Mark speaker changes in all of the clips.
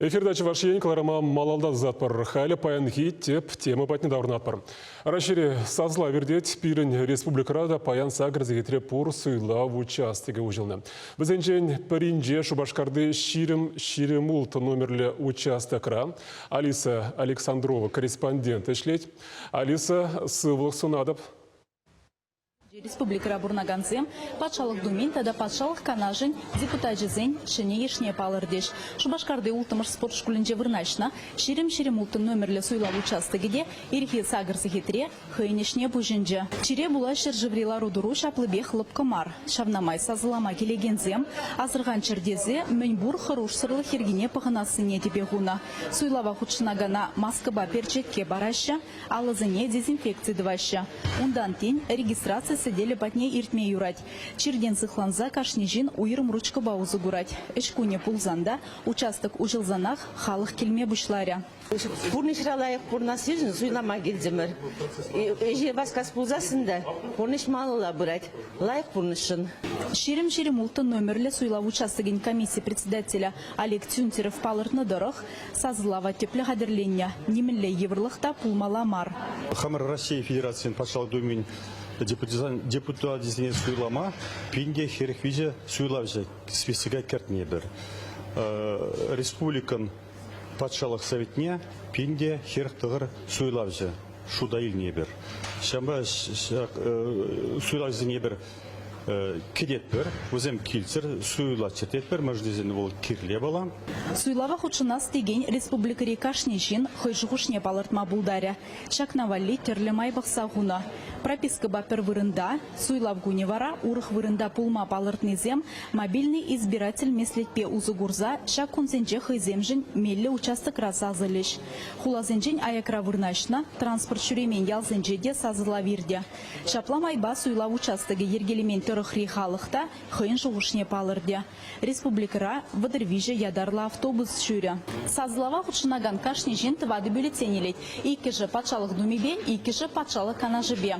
Speaker 1: Эфирдачы вашен кларама малалда затпар. Халі паянги теп тема батны даурнатпар. Рашире сазла вердет пирен республикарада паян сагр зегетре пор суйла в участыге ужылны. Бізенжен пірінже Шубашкарды ширим улты номерлі участокра. Алиса Александрова, корреспондент ішлет. Алиса, сывлық сунадып.
Speaker 2: Республика Бурнаганцем, патшалық думен, тада патшалық канажын, депутат жезен, шыне ешне палырдеш. Шубашкарды ултымыш спорт шкулінже вырнашына, ширим ултын номерлі суйлав участыгеде, ирхи сагырсы хитре, хыйнешне бужинже. Чире була шыржыврила рудуру шаплыбех лыпкымар. Шавнамай сазылама келегензем, азырған чердезе, мөнбур хыруш сырлы хергене пығынасыне дебегуна. Суйлава худшынагана маскыба перчетке бараща, алызыне дезинфекции дваща. Ундан тень регистрация сидели батне иртме юрать. Черден сыхланза кашнежин уйрым ручка баузы гурать. Эшкуне пулзанда участок ужилзанах халық келме бушларя.
Speaker 3: Пурнишра лайық пурнасыжын суйлама келдімір. Эже баскас пулзасында пурниш малыла бұрать. Лайық пурнышын.
Speaker 2: Ширим улты номерлі суйлав участогин комиссии председателя Олег Тюнтеров палыртны дырық, сазылава теплі қадырленне, немілі еврлықта пулмала мар.
Speaker 4: Хамар России Федерациян патшалық думен депутат дизайнер суйлама, пинде херехвиже суйлавже списыга кертне бір. Республикан патшалық советне пинде херехтығыр суйлавже шудайылне бір. Шамба суйлавже не бір кедет бір, өзем килсір суйла чертет бір, мәждезені бол кирле балам.
Speaker 2: Суйлава худшынас деген республика рекашнешін хойжығушне палыртма булдаря. Шакнавалли терлемай бақсағуна. Прописка бапер вырында, суйлав гуневара, урых вырында пулма палыртнезем, мобильный избиратель меслетпе узугурза, шак кунзенже хыземжін мелі участок разазылыш. Хулазенжен аякра вырнашна, транспорт шүремен ялзенжеде сазыла вирде. Шапламайба суйлав участығы ергелемен тұрықри халықта хыйын жуғышне палырде. Республикара выдырвиже ядарла автобус шүрі. Сазылава худшынаган кашнежен тывады бюллетенелет. Иккіжі патшалық думебе, иккіжі патшалық канажыбе.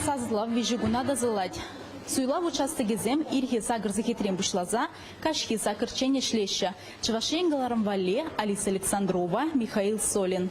Speaker 2: Сазылав вежігуна дазылать. Суйлав участыгезем ирхи сагырзы хитрем бушлаза, кашхи сакырчене шлеща. Чывашенгаларым вале Алиса Александрова, Михаил Солин.